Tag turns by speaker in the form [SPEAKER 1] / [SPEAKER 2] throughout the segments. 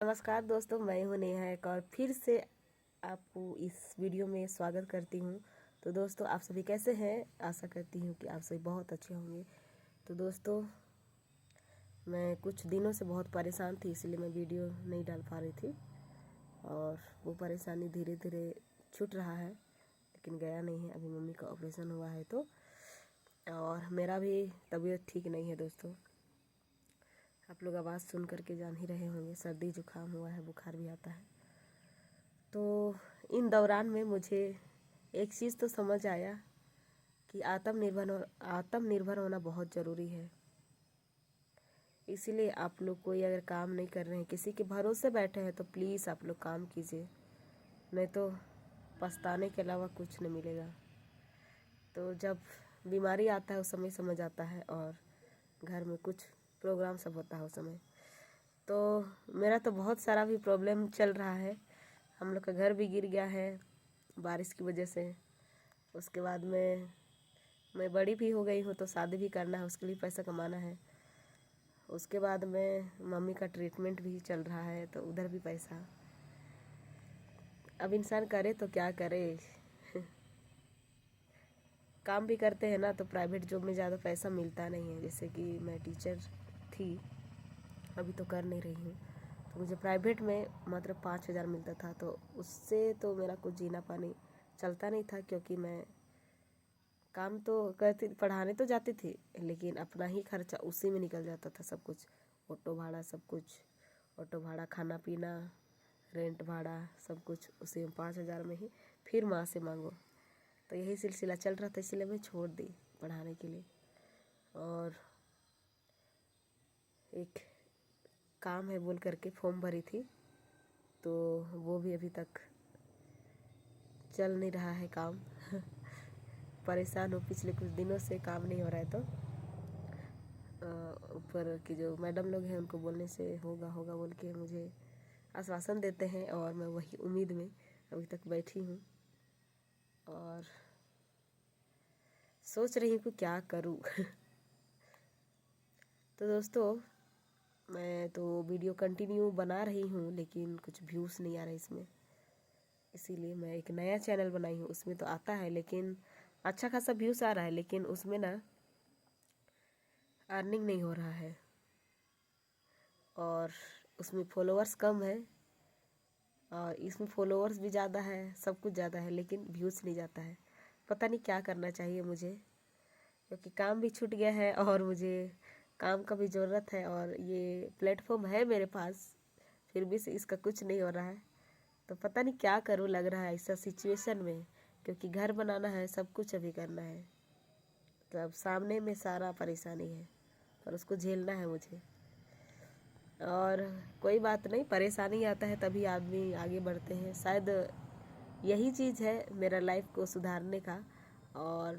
[SPEAKER 1] नमस्कार दोस्तों, मैं हूं नेहा एक और फिर से आपको इस वीडियो में स्वागत करती हूं। तो दोस्तों, आप सभी कैसे हैं? आशा करती हूं कि आप सभी बहुत अच्छे होंगे। तो दोस्तों, मैं कुछ दिनों से बहुत परेशान थी, इसलिए मैं वीडियो नहीं डाल पा रही थी और वो परेशानी धीरे धीरे छूट रहा है, लेकिन गया नहीं है। अभी मम्मी का ऑपरेशन हुआ है तो, और मेरा भी तबीयत ठीक नहीं है दोस्तों। आप लोग आवाज़ सुन करके जान ही रहे होंगे, सर्दी जुकाम हुआ है, बुखार भी आता है। तो इन दौरान में मुझे एक चीज़ तो समझ आया कि आत्मनिर्भर होना बहुत ज़रूरी है। इसीलिए आप लोग कोई अगर काम नहीं कर रहे हैं, किसी के भरोसे बैठे हैं, तो प्लीज़ आप लोग काम कीजिए, नहीं तो पछताने के अलावा कुछ नहीं मिलेगा। तो जब बीमारी आता है उस समय समझ आता है, और घर में कुछ प्रोग्राम सब होता है उस समय। तो मेरा तो बहुत सारा भी प्रॉब्लम चल रहा है। हम लोग का घर भी गिर गया है बारिश की वजह से। उसके बाद में मैं बड़ी भी हो गई हूँ, तो शादी भी करना है, उसके लिए पैसा कमाना है। उसके बाद में मम्मी का ट्रीटमेंट भी चल रहा है, तो उधर भी पैसा। अब इंसान करे तो क्या करे। काम भी करते हैं ना, तो प्राइवेट जॉब में ज़्यादा पैसा मिलता नहीं है। जैसे कि मैं टीचर थी, अभी तो कर नहीं रही हूँ, तो मुझे प्राइवेट में मात्र 5,000 मिलता था। तो उससे तो मेरा कुछ जीना पानी चलता नहीं था, क्योंकि मैं काम तो करती, पढ़ाने तो जाती थी, लेकिन अपना ही खर्चा उसी में निकल जाता था सब कुछ। ऑटो भाड़ा, सब कुछ, ऑटो भाड़ा, खाना पीना, रेंट भाड़ा, सब कुछ उसी में 5,000 में ही। फिर माँ से मांगो, तो यही सिलसिला चल रहा था, इसलिए मैं छोड़ दी पढ़ाने के लिए। और एक काम है बोल करके फॉर्म भरी थी, तो वो भी अभी तक चल नहीं रहा है काम। परेशान हूँ, पिछले कुछ दिनों से काम नहीं हो रहा है। तो ऊपर की जो मैडम लोग हैं उनको बोलने से होगा होगा बोल के मुझे आश्वासन देते हैं, और मैं वही उम्मीद में अभी तक बैठी हूँ और सोच रही हूँ कि क्या करूँ। तो दोस्तों, मैं तो वीडियो कंटिन्यू बना रही हूँ, लेकिन कुछ व्यूज़ नहीं आ रहे इसमें। इसीलिए मैं एक नया चैनल बनाई हूँ। उसमें तो आता है, लेकिन अच्छा खासा व्यूज़ आ रहा है, लेकिन उसमें ना अर्निंग नहीं हो रहा है, और उसमें फॉलोअर्स कम है, और इसमें फॉलोअर्स भी ज़्यादा है, सब कुछ ज़्यादा है, लेकिन व्यूज़ नहीं जाता है। पता नहीं क्या करना चाहिए मुझे, क्योंकि काम भी छूट गया है और मुझे काम का भी ज़रूरत है, और ये प्लेटफॉर्म है मेरे पास, फिर भी से इसका कुछ नहीं हो रहा है। तो पता नहीं क्या करूँ, लग रहा है ऐसा सिचुएशन में, क्योंकि घर बनाना है, सब कुछ अभी करना है। तो अब सामने में सारा परेशानी है, और उसको झेलना है मुझे। और कोई बात नहीं, परेशानी आता है तभी आदमी आगे बढ़ते हैं। शायद यही चीज़ है मेरा लाइफ को सुधारने का। और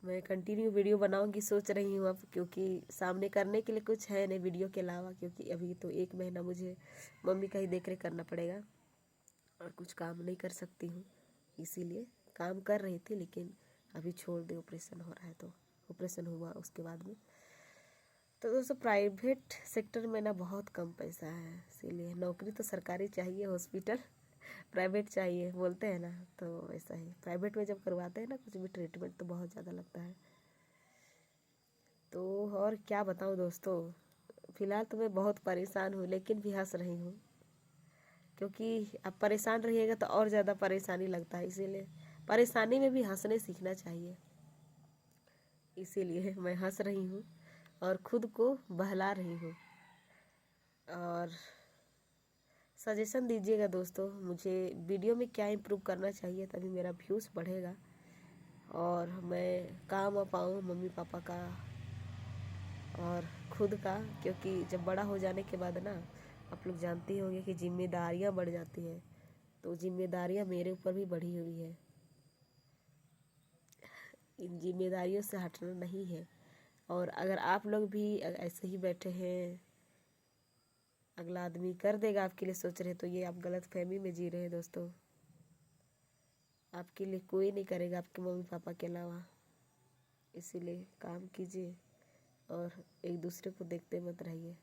[SPEAKER 1] मैं कंटिन्यू वीडियो बनाऊंगी सोच रही हूँ अब, क्योंकि सामने करने के लिए कुछ है नहीं वीडियो के अलावा। क्योंकि अभी तो 1 महीना मुझे मम्मी का ही देख रेख करना पड़ेगा, और कुछ काम नहीं कर सकती हूँ। इसीलिए काम कर रही थी, लेकिन अभी छोड़ दे, ऑपरेशन हो रहा है। तो ऑपरेशन हुआ उसके बाद में, तो दोस्तों प्राइवेट सेक्टर में ना बहुत कम पैसा है। इसीलिए नौकरी तो सरकारी चाहिए, हॉस्पिटल प्राइवेट चाहिए बोलते हैं ना, तो ऐसा ही प्राइवेट में जब करवाते हैं ना कुछ भी ट्रीटमेंट, तो बहुत ज़्यादा लगता है। तो और क्या बताऊँ दोस्तों, फ़िलहाल तो मैं बहुत परेशान हूँ, लेकिन भी हंस रही हूँ, क्योंकि अब परेशान रहिएगा तो और ज़्यादा परेशानी लगता है। इसीलिए परेशानी में भी हंसने सीखना चाहिए। इसीलिए मैं हंस रही हूँ और खुद को बहला रही हूँ। और सजेशन दीजिएगा दोस्तों, मुझे वीडियो में क्या इम्प्रूव करना चाहिए, तभी मेरा व्यूज़ बढ़ेगा और मैं काम आ पाऊँ मम्मी पापा का और खुद का। क्योंकि जब बड़ा हो जाने के बाद ना, आप लोग जानते होंगे कि जिम्मेदारियाँ बढ़ जाती हैं, तो जिम्मेदारियाँ मेरे ऊपर भी बढ़ी हुई है। इन जिम्मेदारियों से हटना नहीं है। और अगर आप लोग भी ऐसे ही बैठे हैं, अगला आदमी कर देगा आपके लिए सोच रहे, तो ये आप गलत फहमी में जी रहे हैं दोस्तों। आपके लिए कोई नहीं करेगा आपके मम्मी पापा के अलावा। इसीलिए काम कीजिए और एक दूसरे को देखते मत रहिए।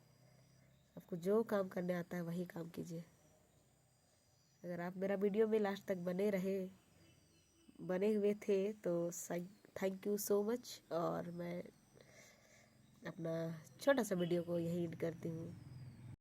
[SPEAKER 1] आपको जो काम करने आता है वही काम कीजिए। अगर आप मेरा वीडियो में लास्ट तक बने हुए थे तो थैंक यू सो मच। और मैं अपना छोटा सा वीडियो को यहीं एंड करती हूँ।